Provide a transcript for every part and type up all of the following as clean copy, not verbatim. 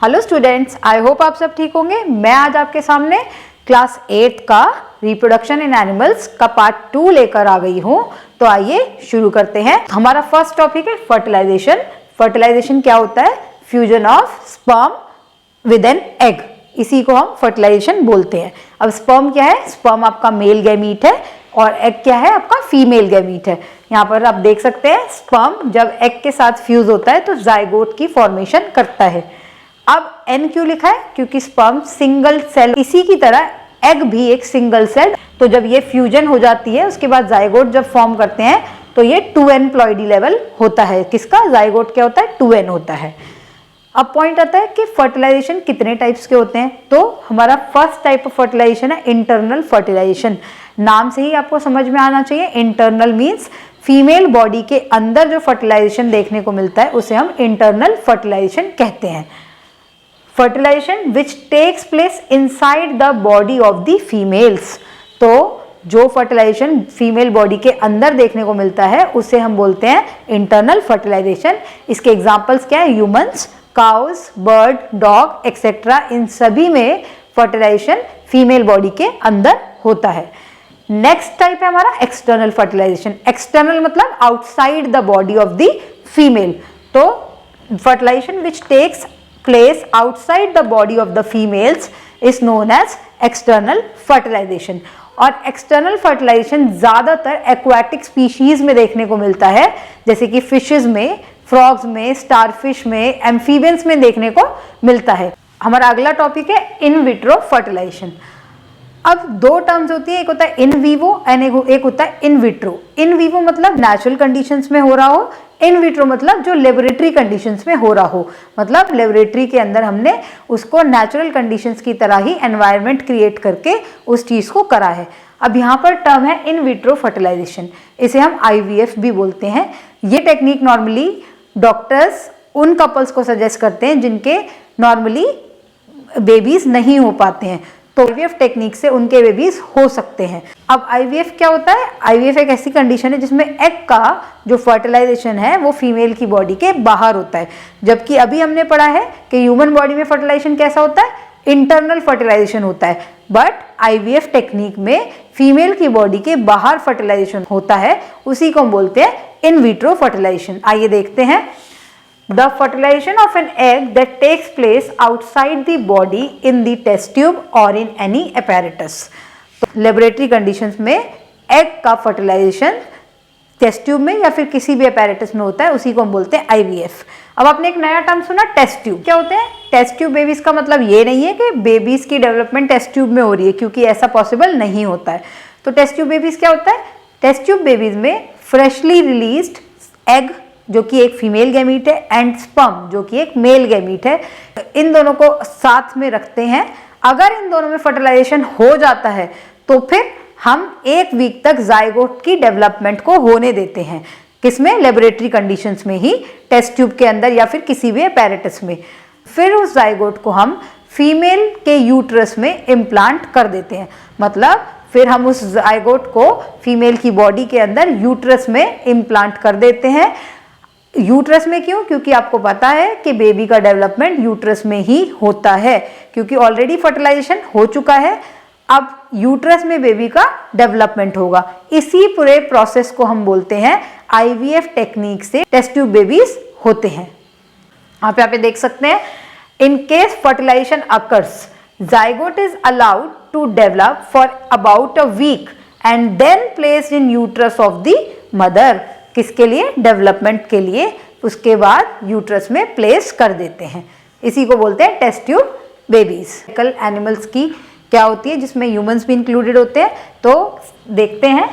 Hello students, I hope आप सब ठीक होंगे। मैं आज आपके सामने क्लास 8 का रिप्रोडक्शन इन एनिमल्स का पार्ट 2 लेकर आ गई हूँ। तो आइए शुरू करते हैं। हमारा फर्स्ट टॉपिक है फर्टिलाइजेशन। फर्टिलाइजेशन क्या होता है? Fusion of sperm with an egg, इसी को हम फर्टिलाइजेशन बोलते हैं। अब स्पर्म क्या है? स्पर्म आपका मेल गैमीट है और एग क्या है? आपका फीमेल गैमीट है। यहाँ पर आप देख सकते हैं स्पर्म जब एग के साथ फ्यूज होता है तो जाइगोट की फॉर्मेशन करता है। अब एन क्यों लिखा है? क्योंकि स्पर्म सिंगल सेल, इसी की तरह एग भी एक सिंगल सेल। तो जब ये फ्यूजन हो जाती है उसके बाद जाइगोट जब फॉर्म करते हैं तो ये 2n प्लॉइडी लेवल होता है। किसका? जाइगोट क्या होता है? 2n होता है। अब पॉइंट आता है कि फर्टिलाइजेशन कितने टाइप्स के होते हैं। तो हमारा फर्स्ट टाइप ऑफ फर्टिलाइजेशन है इंटरनल फर्टिलाइजेशन। नाम से ही आपको समझ में आना चाहिए, इंटरनल मीन्स फीमेल बॉडी के अंदर जो फर्टिलाइजेशन देखने को मिलता है उसे हम इंटरनल फर्टिलाइजेशन कहते हैं। Fertilization which takes place inside the body of the females. तो जो फर्टिलाइजेशन फीमेल बॉडी के अंदर देखने को मिलता है उसे हम बोलते हैं इंटरनल फर्टिलाइजेशन। इसके एग्जांपल्स क्या है? Humans, cows, bird, dog etcetera, इन सभी में फर्टिलाइजेशन फीमेल बॉडी के अंदर होता है। नेक्स्ट टाइप है हमारा एक्सटर्नल फर्टिलाइजेशन। एक्सटर्नल मतलब outside the body of the female. तो fertilization which takes place outside the body of the females is known as external fertilization। और एक्सटर्नल फर्टिलाइजेशन ज्यादातर एक्वाटिक स्पीशीज में देखने को मिलता है, जैसे कि फिशेस में, फ्रॉग्स में, स्टारफिश में, एम्फीबियंस में देखने को मिलता है। हमारा अगला टॉपिक है इन विट्रो फर्टिलाइजेशन। अब दो टर्म्स होती है, एक होता है इन वीवो एंड एक होता है इन विट्रो। इन वीवो मतलब नेचुरल कंडीशंस में हो रहा हो, इन विट्रो मतलब जो लेबोरेटरी कंडीशंस में हो रहा हो। मतलब लेबोरेटरी के अंदर हमने उसको नेचुरल कंडीशंस की तरह ही एनवायरनमेंट क्रिएट करके उस चीज को करा है। अब यहाँ पर टर्म है इन विट्रो फर्टिलाइजेशन, इसे हम IVF भी बोलते हैं। ये टेक्निक नॉर्मली डॉक्टर्स उन कपल्स को सजेस्ट करते हैं जिनके नॉर्मली बेबीज नहीं हो पाते हैं, तो IVF टेक्निक से उनके बेबीज हो सकते हैं। अब IVF क्या होता है? IVF एक ऐसी कंडीशन है जिसमें एग का जो फर्टिलाइजेशन है वो फीमेल की बॉडी के बाहर होता है, जबकि अभी हमने पढ़ा है कि ह्यूमन बॉडी में फर्टिलाइजेशन कैसा होता है? इंटरनल फर्टिलाइजेशन होता है। बट IVF टेक्निक में फीमेल की बॉडी के बाहर फर्टिलाइजेशन होता है, उसी को हम बोलते हैं इन विट्रो फर्टिलाइजेशन। आइए देखते हैं। The fertilization of an egg that takes place outside the body in the test tube or in any apparatus। तो लेबोरेटरी कंडीशंस में एग का फर्टिलाइजेशन टेस्ट ट्यूब में या फिर किसी भी apparatus में होता है, उसी को हम बोलते हैं IVF। अब आपने एक नया टर्म सुना, टेस्ट ट्यूब। क्या होते हैं टेस्ट ट्यूब बेबीज का? मतलब ये नहीं है कि बेबीज की डेवलपमेंट टेस्ट ट्यूब में हो रही है, क्योंकि ऐसा पॉसिबल नहीं होता है। तो टेस्ट ट्यूब बेबीज क्या होता है? टेस्ट ट्यूब बेबीज में फ्रेशली रिलीज्ड एग जो कि एक फीमेल गैमीट है एंड स्पर्म जो कि एक मेल गैमीट है, इन दोनों को साथ में रखते हैं। अगर इन दोनों में फर्टिलाइजेशन हो जाता है तो फिर हम 1 वीक तक जाइगोट की डेवलपमेंट को होने देते हैं। किसमें? लेबोरेटरी कंडीशंस में ही, टेस्ट ट्यूब के अंदर या फिर किसी भी apparatus में। फिर उस जाइगोट को हम फीमेल के यूट्रस में इम्प्लांट कर देते हैं। मतलब फिर हम उस जाइगोट को फीमेल की बॉडी के अंदर यूट्रस में इम्प्लांट कर देते हैं। यूट्रस में क्यों? क्योंकि आपको पता है कि बेबी का डेवलपमेंट यूट्रस में ही होता है, क्योंकि ऑलरेडी फर्टिलाइजेशन हो चुका है। अब यूट्रस में बेबी का डेवलपमेंट होगा। इसी पूरे प्रोसेस को हम बोलते हैं IVF टेक्निक से टेस्ट ट्यूब बेबीज होते हैं। आप यहाँ पे देख सकते हैं, in case fertilization occurs zygote is allowed to develop for about a week and then placed in uterus of the mother. किसके लिए? डेवलपमेंट के लिए। उसके बाद यूट्रस में प्लेस कर देते हैं, इसी को बोलते हैं टेस्ट ट्यूब बेबीज। कल एनिमल्स की क्या होती है जिसमें ह्यूमंस भी इंक्लूडेड होते हैं, तो देखते हैं।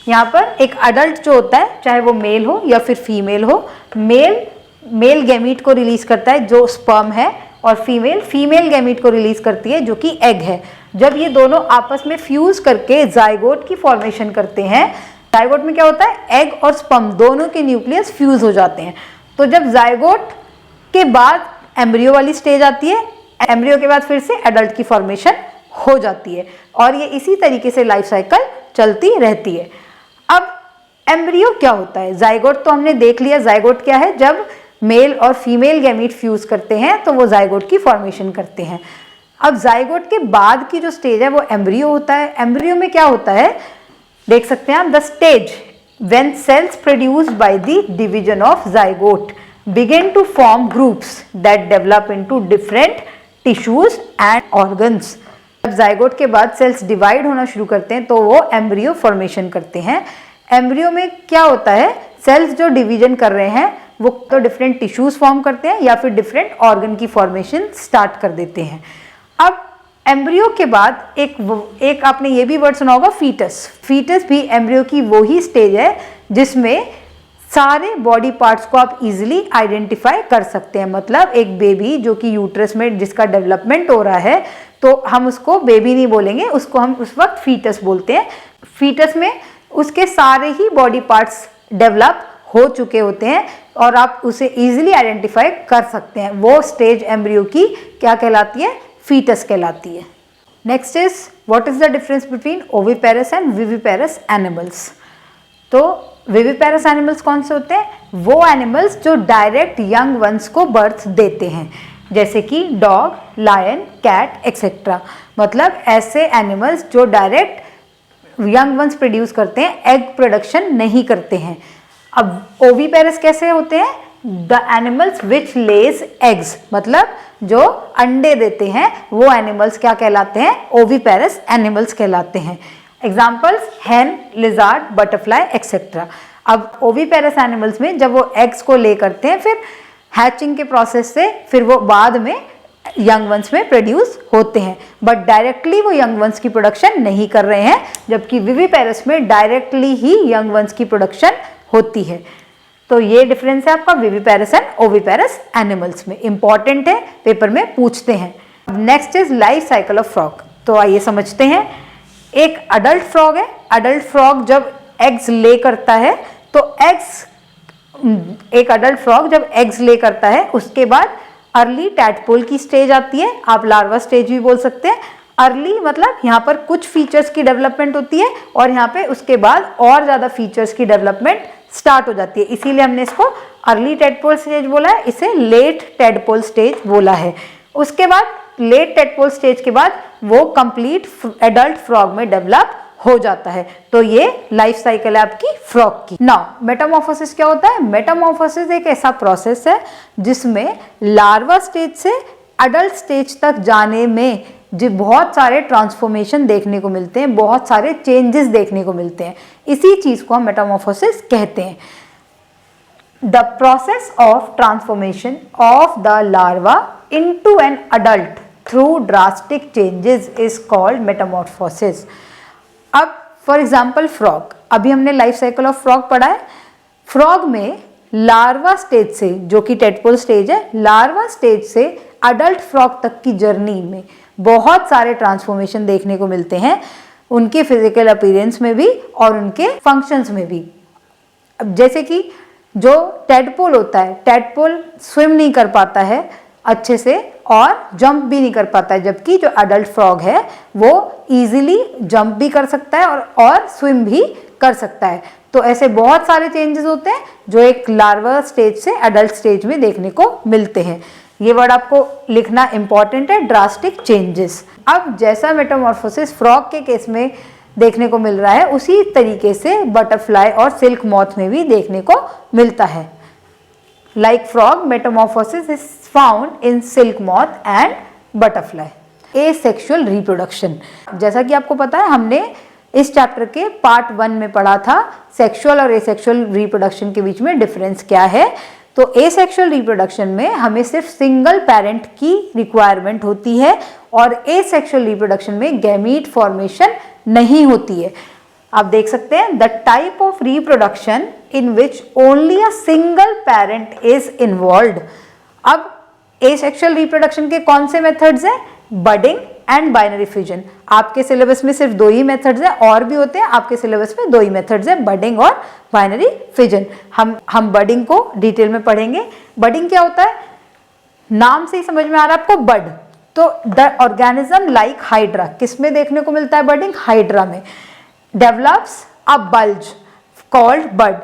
यहाँ पर एक अडल्ट जो होता है, चाहे वो मेल हो या फिर फीमेल हो, मेल गैमीट को रिलीज करता है जो स्पर्म है, और फीमेल गैमीट को रिलीज करती है जो कि एग है। जब ये दोनों आपस में फ्यूज करके जाइगोट की फॉर्मेशन करते हैं, जाइगोट में क्या होता है? एग और स्पर्म दोनों के न्यूक्लियस फ्यूज हो जाते हैं। तो जब जाइगोट के बाद एम्ब्रियो वाली स्टेज आती है, एम्ब्रियो के बाद फिर से एडल्ट की फॉर्मेशन हो जाती है, और ये इसी तरीके से लाइफ साइकिल चलती रहती है। अब एम्ब्रियो क्या होता है? जाइगोट तो हमने देख लिया, जाइगोट क्या है? जब मेल और फीमेल गैमीट फ्यूज करते हैं तो वो जाइगोट की फॉर्मेशन करते हैं। अब जाइगोट के बाद की जो स्टेज है वो एम्ब्रियो होता है। एम्ब्रियो में क्या होता है देख सकते हैं आप, the stage when cells produced by the division of zygote begin to form groups that develop into different tissues and organs. जब जाइगोट के बाद सेल्स डिवाइड होना शुरू करते हैं तो वो एम्ब्रियो फॉर्मेशन करते हैं। एम्ब्रियो में क्या होता है, सेल्स जो डिवीजन कर रहे हैं वो तो डिफरेंट टिश्यूज फॉर्म करते हैं या फिर डिफरेंट ऑर्गन की फॉर्मेशन स्टार्ट कर देते हैं। अब एम्ब्रियो के बाद एक आपने ये भी वर्ड सुना होगा, फीटस। फीटस भी एम्ब्रियो की वो ही स्टेज है जिसमें सारे बॉडी पार्ट्स को आप इजीली आइडेंटिफाई कर सकते हैं। मतलब एक बेबी जो कि यूट्रस में जिसका डेवलपमेंट हो रहा है तो हम उसको बेबी नहीं बोलेंगे, उसको हम उस वक्त फीटस बोलते हैं। फीटस में उसके सारे ही बॉडी पार्ट्स डेवलप हो चुके होते हैं और आप उसे इजीली आइडेंटिफाई कर सकते हैं। वो स्टेज एम्ब्रियो की क्या कहलाती है, फीटस कहलाती है। Next is what is the difference between oviparous and viviparous animals. तो विविपेरस एनिमल्स कौन से होते हैं, वो एनिमल्स जो डायरेक्ट यंग वंस को बर्थ देते हैं, जैसे कि डॉग, लायन, कैट एक्सेट्रा। मतलब ऐसे एनिमल्स जो डायरेक्ट यंग वंस प्रोड्यूस करते हैं, एग प्रोडक्शन नहीं करते हैं। अब ओविपेरस कैसे होते हैं, the animals which Lay's eggs, मतलब जो अंडे देते हैं वो एनिमल्स क्या कहलाते हैं, ओविपेरस एनिमल्स कहलाते हैं। एग्जाम्पल्स हैन, लिजार्ड, बटरफ्लाई एक्सेट्रा। अब ओविपेरस एनिमल्स में जब वो एग्स को ले करते हैं फिर हैचिंग के प्रोसेस से फिर वो बाद में यंग वंस में प्रोड्यूस होते हैं, बट डायरेक्टली वो यंग वंस की प्रोडक्शन नहीं कर रहे हैं, जबकि विविपेरस में डायरेक्टली ही यंग वंस की प्रोडक्शन होती है। तो ये डिफरेंस है आपका विविपेरस एंड ओविपेरस एनिमल्स में, इंपॉर्टेंट है, पेपर में पूछते हैं। Next is life cycle of frog. तो आइए समझते हैं। एक अडल्ट फ्रॉग है। अडल्ट फ्रॉग जब एग्स ले करता है तो एक अडल्ट फ्रॉग जब एग्स ले करता है उसके बाद अर्ली टैडपोल की स्टेज आती है, आप लार्वा स्टेज भी बोल सकते हैं। अर्ली मतलब यहाँ पर कुछ फीचर्स की डेवलपमेंट होती है और यहाँ पे उसके बाद और ज़्यादा फीचर्स की डेवलपमेंट स्टार्ट हो जाती है, इसीलिए हमने इसको अर्ली टैडपोल स्टेज बोला है, इसे लेट टैडपोल स्टेज बोला है। उसके बाद लेट टैडपोल स्टेज के बाद वो कंप्लीट एडल्ट फ्रॉग में डेवलप हो जाता है। तो ये लाइफ साइकिल है आपकी फ्रॉग की। नाउ मेटामॉर्फोसिस क्या होता है, मेटामॉर्फोसिस एक ऐसा प्रोसेस है जिसमें लार्वा स्टेज से अडल्ट स्टेज तक जाने में जो बहुत सारे ट्रांसफॉर्मेशन देखने को मिलते हैं, बहुत सारे चेंजेस देखने को मिलते हैं, इसी चीज को हम मेटामॉर्फोसिस कहते हैं। The process of transformation of the larva into an adult through drastic changes is called Metamorphosis. अब फॉर एग्जाम्पल फ्रॉग, अभी हमने लाइफ साइकिल ऑफ फ्रॉग पढ़ा है। फ्रॉग में लार्वा स्टेज से, जो कि टेडपोल स्टेज है, लार्वा स्टेज से अडल्ट फ्रॉग तक की जर्नी में बहुत सारे ट्रांसफॉर्मेशन देखने को मिलते हैं, उनके फिजिकल अपीयरेंस में भी और उनके फंक्शंस में भी। अब जैसे कि जो टेडपोल होता है, टेडपोल स्विम नहीं कर पाता है अच्छे से और जंप भी नहीं कर पाता है, जबकि जो अडल्ट फ्रॉग है वो इजीली जंप भी कर सकता है और स्विम भी कर सकता है। तो ऐसे बहुत सारे चेंजेस होते हैं जो एक लार्वा स्टेज से अडल्ट स्टेज में देखने को मिलते हैं। ये वर्ड आपको लिखना इंपॉर्टेंट है, ड्रास्टिक चेंजेस। अब जैसा मेटामॉर्फोसिस फ्रॉग के केस में देखने को मिल रहा है, उसी तरीके से बटरफ्लाई और सिल्क मॉथ में भी देखने को मिलता है। Like frog, metamorphosis is found in silk moth and butterfly. Asexual reproduction. जैसा कि आपको पता है हमने इस चैप्टर के पार्ट 1 में पढ़ा था सेक्सुअल और एसेक्सुअल रिप्रोडक्शन के बीच में डिफरेंस क्या है। तो एसेक्सुअल रिप्रोडक्शन में हमें सिर्फ सिंगल पेरेंट की रिक्वायरमेंट होती है और एसेक्सुअल रिप्रोडक्शन में गैमीट फॉर्मेशन नहीं होती है। आप देख सकते हैं the type of reproduction in which only a single parent is involved. अब एसेक्सुअल रिप्रोडक्शन के कौन से मेथड्स हैं, बडिंग एंड बाइनरी फिजन। आपके सिलेबस में सिर्फ 2 ही मेथड्स हैं, और भी होते हैं, आपके सिलेबस में 2 ही मेथड्स हैं, बडिंग और बाइनरी फिजन। हम बडिंग को डिटेल में पढ़ेंगे। बडिंग क्या होता है, नाम से ही समझ में आ रहा है आपको, बड। तो द ऑर्गेनिज्म लाइक हाइड्रा, किसमें देखने को मिलता है बडिंग, हाइड्रा में। develops a bulge called bud.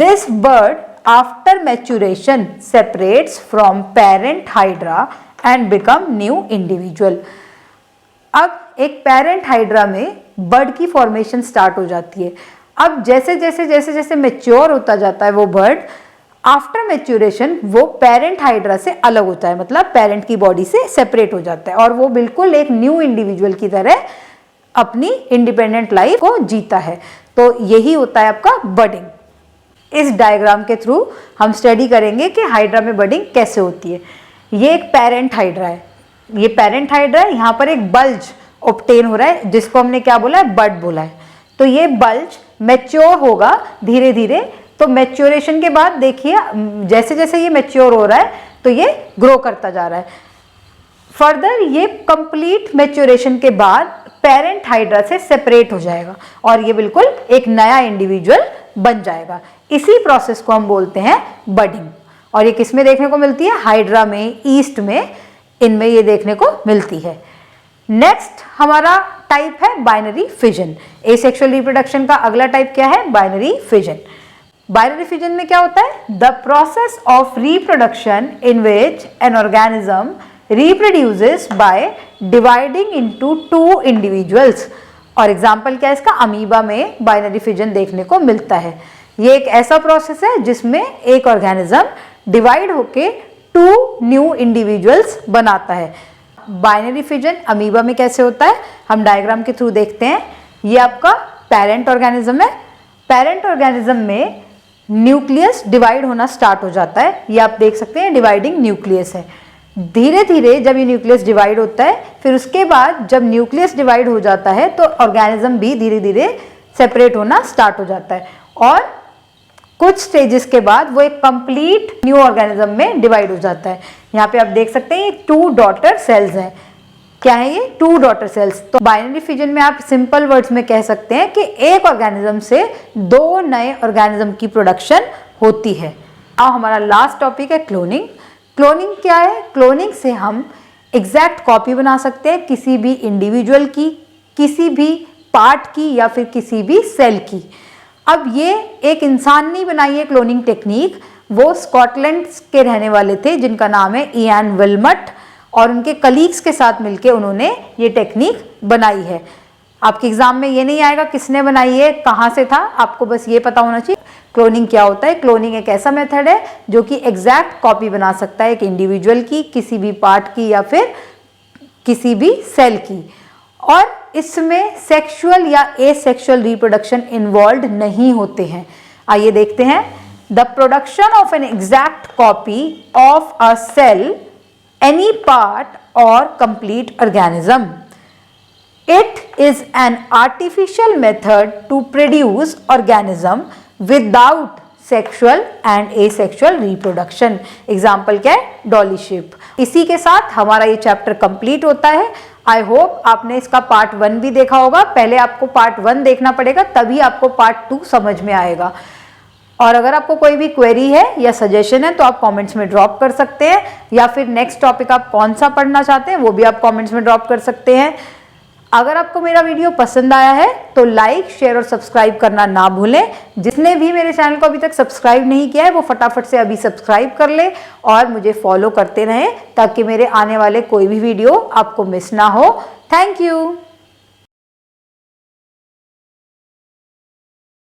This bud after maturation separates from parent hydra and become new individual. अब एक पेरेंट हाइड्रा में बर्ड की फॉर्मेशन स्टार्ट हो जाती है। अब जैसे जैसे मैच्योर होता जाता है वो बर्ड, आफ्टर मैच्यूरेशन वो पेरेंट हाइड्रा से अलग होता है, मतलब पेरेंट की बॉडी से सेपरेट हो जाता है और वो बिल्कुल एक न्यू इंडिविजुअल की तरह अपनी इंडिपेंडेंट लाइफ को जीता है। तो यही होता है आपका बर्डिंग। इस डायग्राम के थ्रू हम स्टडी करेंगे कि हाइड्रा में बर्डिंग कैसे होती है। ये एक पेरेंट हाइड्रा है, ये पेरेंट हाइड्रा है, यहाँ पर एक बल्ज ऑब्टेन हो रहा है जिसको हमने क्या बोला है, बड बोला है। तो ये बल्ज मैच्योर होगा धीरे धीरे। तो मैच्योरेशन के बाद देखिए जैसे जैसे ये मैच्योर हो रहा है तो ये ग्रो करता जा रहा है। फर्दर ये कंप्लीट मैच्योरेशन के बाद पेरेंट हाइड्रा से सेपरेट हो जाएगा और ये बिल्कुल एक नया इंडिविजुअल बन जाएगा। इसी प्रोसेस को हम बोलते हैं बडिंग। और ये किस में देखने को मिलती है, हाइड्रा में, ईस्ट में, इनमें ये देखने को मिलती है। नेक्स्ट हमारा टाइप है बाइनरी फिजन। एसेक्सुअल रिप्रोडक्शन का अगला टाइप क्या है, बाइनरी फिजन। बाइनरी फिजन में क्या होता है, the process of reproduction in which an organism reproduces by dividing into two individuals। और एग्जाम्पल क्या है इसका, अमीबा में बाइनरी फिजन देखने को मिलता है। ये एक ऐसा प्रोसेस है जिसमें एक ऑर्गेनिज्म डिवाइड होके टू न्यू इंडिविजुअल्स बनाता है। बाइनरी फिजन अमीबा में कैसे होता है हम डायग्राम के थ्रू देखते हैं। ये आपका पेरेंट ऑर्गेनिज्म है। पेरेंट ऑर्गेनिज्म में न्यूक्लियस डिवाइड होना स्टार्ट हो जाता है। ये आप देख सकते हैं डिवाइडिंग न्यूक्लियस है। धीरे धीरे जब ये न्यूक्लियस डिवाइड होता है, फिर उसके बाद जब न्यूक्लियस डिवाइड हो जाता है तो ऑर्गेनिज्म भी धीरे धीरे सेपरेट होना स्टार्ट हो जाता है और कुछ स्टेजेस के बाद वो एक कंप्लीट न्यू ऑर्गेनिज्म में डिवाइड हो जाता है। यहाँ पे आप देख सकते हैं ये 2 डॉटर सेल्स हैं। क्या है ये, 2 डॉटर सेल्स। तो बाइनरी फिजन में आप सिंपल वर्ड्स में कह सकते हैं कि एक ऑर्गेनिज्म से 2 नए ऑर्गेनिज्म की प्रोडक्शन होती है। अब हमारा लास्ट टॉपिक है क्लोनिंग। क्लोनिंग क्या है, क्लोनिंग से हम एग्जैक्ट कॉपी बना सकते हैं किसी भी इंडिविजुअल की, किसी भी पार्ट की या फिर किसी भी सेल की। अब ये एक इंसान ने बनाई है क्लोनिंग टेक्निक। वो स्कॉटलैंड के रहने वाले थे जिनका नाम है इयान विल्मट और उनके कलीग्स के साथ मिलकर उन्होंने ये टेक्निक बनाई है। आपके एग्जाम में ये नहीं आएगा किसने बनाई है, कहाँ से था, आपको बस ये पता होना चाहिए क्लोनिंग क्या होता है। क्लोनिंग एक ऐसा मेथड है जो कि एग्जैक्ट कॉपी बना सकता है एक इंडिविजुअल की, किसी भी पार्ट की या फिर किसी भी सेल की। और इसमें सेक्सुअल या एसेक्सुअल रिप्रोडक्शन इन्वॉल्व नहीं होते हैं। आइए देखते हैं। The production of an exact copy of a cell, any part और complete organism. It is an artificial method to produce organism without sexual and asexual reproduction। Example क्या है, डॉली शिप। इसी के साथ हमारा ये चैप्टर कंप्लीट होता है। आई होप आपने इसका पार्ट 1 भी देखा होगा। पहले आपको पार्ट 1 देखना पड़ेगा तभी आपको पार्ट 2 समझ में आएगा। और अगर आपको कोई भी क्वेरी है या सजेशन है तो आप कमेंट्स में ड्रॉप कर सकते हैं, या फिर नेक्स्ट टॉपिक आप कौन सा पढ़ना चाहते हैं वो भी आप कमेंट्स में ड्रॉप कर सकते हैं। अगर आपको मेरा वीडियो पसंद आया है तो लाइक, शेयर और सब्सक्राइब करना ना भूलें। जिसने भी मेरे चैनल को अभी तक सब्सक्राइब नहीं किया है वो फटाफट से अभी सब्सक्राइब कर ले और मुझे फॉलो करते रहें ताकि मेरे आने वाले कोई भी वीडियो आपको मिस ना हो। Thank you.